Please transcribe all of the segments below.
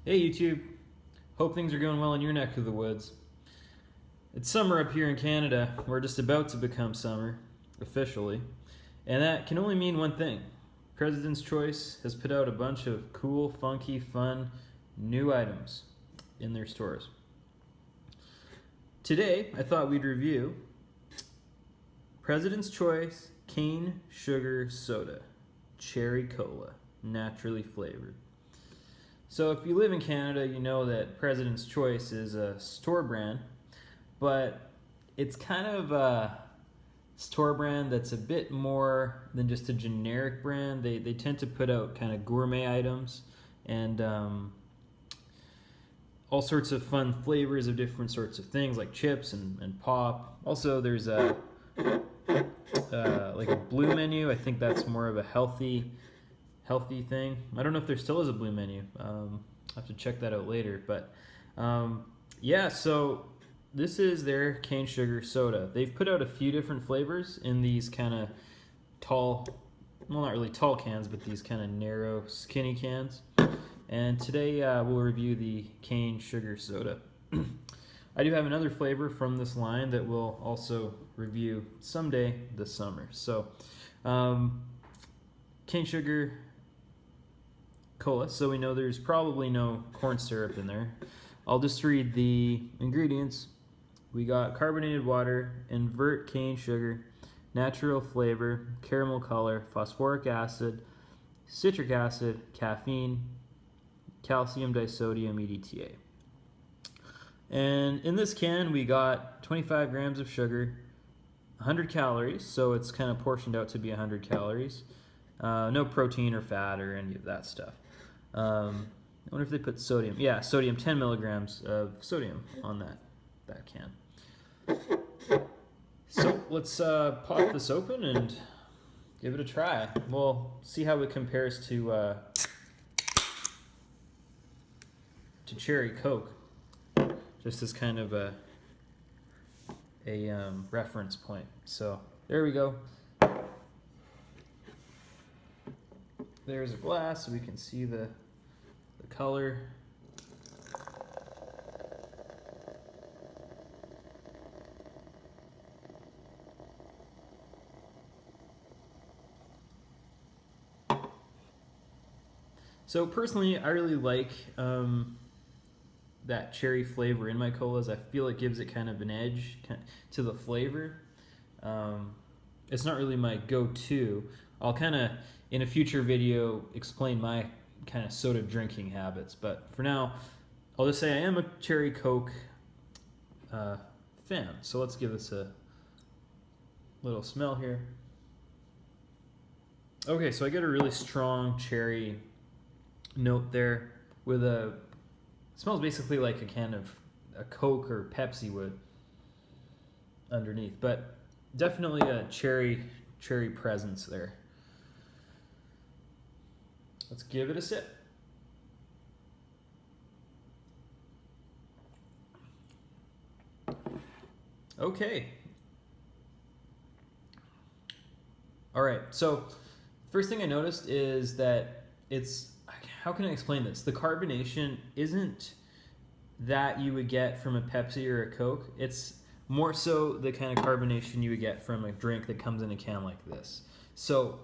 Hey YouTube, hope things are going well in your neck of the woods. It's summer up here in Canada. We're just about to become summer, officially. And that can only mean one thing. President's Choice has put out a bunch of cool, funky, fun, new items in their stores. Today, I thought we'd review President's Choice Cane Sugar Soda, Cherry Cola, naturally flavored. So if you live in Canada, you know that President's Choice is a store brand, but it's kind of a store brand that's a bit more than just a generic brand. They tend to put out kind of gourmet items and all sorts of fun flavors of different sorts of things like chips and pop. Also, there's a like a blue menu. I think that's more of a healthy thing. I don't know if there still is a blue menu. I'll have to check that out later. But yeah, so this is their cane sugar soda. They've put out a few different flavors in these kind of tall, well, not really tall cans, but these kind of narrow, skinny cans. And today we'll review the cane sugar soda. I do have another flavor from this line that we'll also review someday this summer. So cane sugar cola, so we know there's probably no corn syrup in there. I'll just read the ingredients. We got carbonated water, invert cane sugar, natural flavor, caramel color, phosphoric acid, citric acid, caffeine, calcium disodium EDTA. And in this can we got 25 grams of sugar, 100 calories, so it's kind of portioned out to be 100 calories. No protein or fat or any of that stuff. I wonder if they put sodium. Yeah, sodium, 10 milligrams of sodium on that can. So let's pop this open and give it a try. We'll see how it compares to Cherry Coke, just as kind of a reference point. So there we go. There's a glass so we can see the color. So personally, I really like that cherry flavor in my colas. I feel it gives it kind of an edge to the flavor. It's not really my go-to. I'll kind of, in a future video, explain my kind of soda drinking habits. But for now, I'll just say I am a Cherry Coke fan. So let's give this a little smell here. Okay, so I get a really strong cherry note there with it smells basically like a can of a Coke or Pepsi would underneath, but definitely a cherry presence there. Let's give it a sip. Okay. All right, so first thing I noticed is that it's, how can I explain this? The carbonation isn't that you would get from a Pepsi or a Coke. It's more so the kind of carbonation you would get from a drink that comes in a can like this. So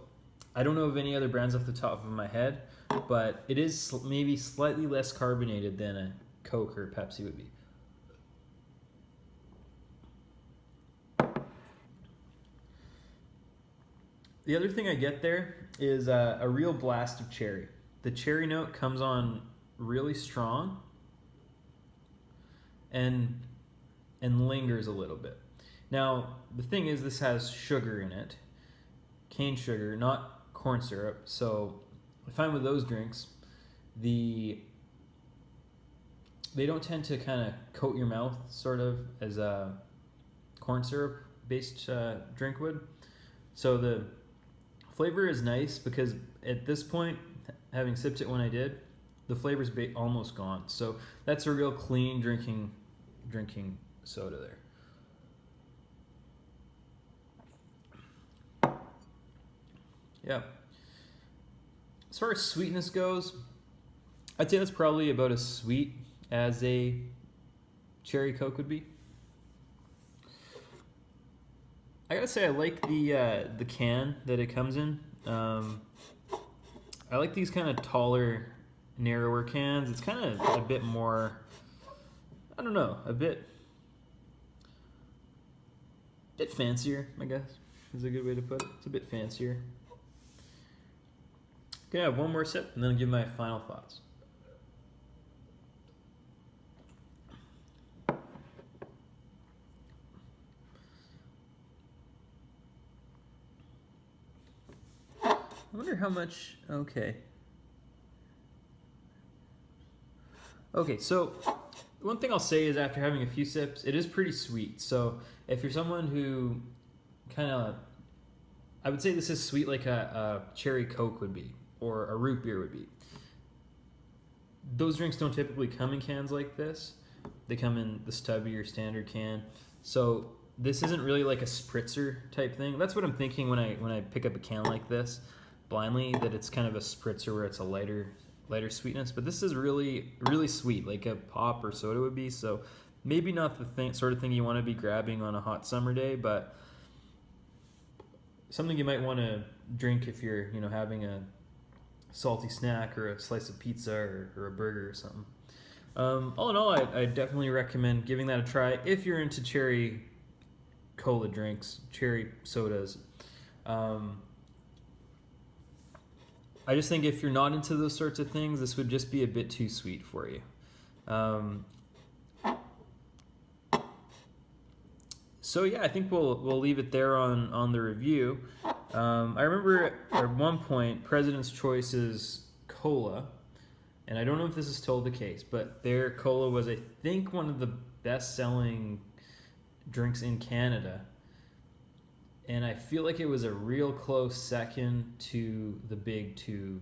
I don't know of any other brands off the top of my head, but it is maybe slightly less carbonated than a Coke or a Pepsi would be. The other thing I get there is a real blast of cherry. The cherry note comes on really strong and lingers a little bit. Now, the thing is, this has sugar in it, cane sugar, not corn syrup. So I find with those drinks, they don't tend to kind of coat your mouth sort of as a corn syrup based drink would. So the flavor is nice because at this point, having sipped it when I did, the flavor's almost gone. So that's a real clean drinking soda there. Yeah. As far as sweetness goes, I'd say that's probably about as sweet as a cherry Coke would be. I gotta say, I like the can that it comes in. I like these kind of taller, narrower cans. It's kind of a bit more, I don't know, a bit fancier, I guess, is a good way to put it. It's a bit fancier. Okay, I have one more sip and then I'll give my final thoughts. I wonder how much, okay. Okay, so one thing I'll say is after having a few sips, it is pretty sweet. So if you're someone who kind of, I would say this is sweet like a cherry Coke would be, or a root beer would be. Those drinks don't typically come in cans like this. They come in the stubby or standard can. So this isn't really like a spritzer type thing. That's what I'm thinking when I pick up a can like this blindly, that it's kind of a spritzer where it's a lighter sweetness. But this is really sweet, like a pop or soda would be. So maybe not the sort of thing you want to be grabbing on a hot summer day, but something you might want to drink if you're having a salty snack or a slice of pizza or a burger or something. All in all, I definitely recommend giving that a try if you're into cherry cola drinks, cherry sodas. I just think if you're not into those sorts of things, this would just be a bit too sweet for you. So yeah, I think we'll leave it there on the review. I remember at one point President's Choice's cola, and I don't know if this is still the case, but their cola was, I think, one of the best-selling drinks in Canada. And I feel like it was a real close second to the big two,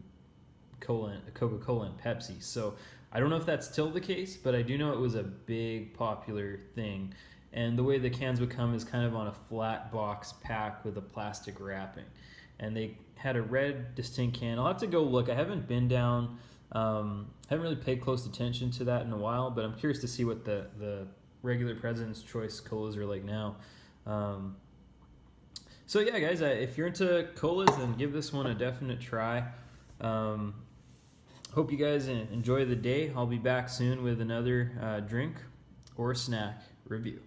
Coca-Cola and Pepsi. So I don't know if that's still the case, but I do know it was a big popular thing. And the way the cans would come is kind of on a flat box pack with a plastic wrapping. And they had a red distinct can. I'll have to go look. I haven't been down, haven't really paid close attention to that in a while, but I'm curious to see what the regular President's Choice colas are like now. So yeah, guys, if you're into colas, then give this one a definite try. Hope you guys enjoy the day. I'll be back soon with another drink or snack review.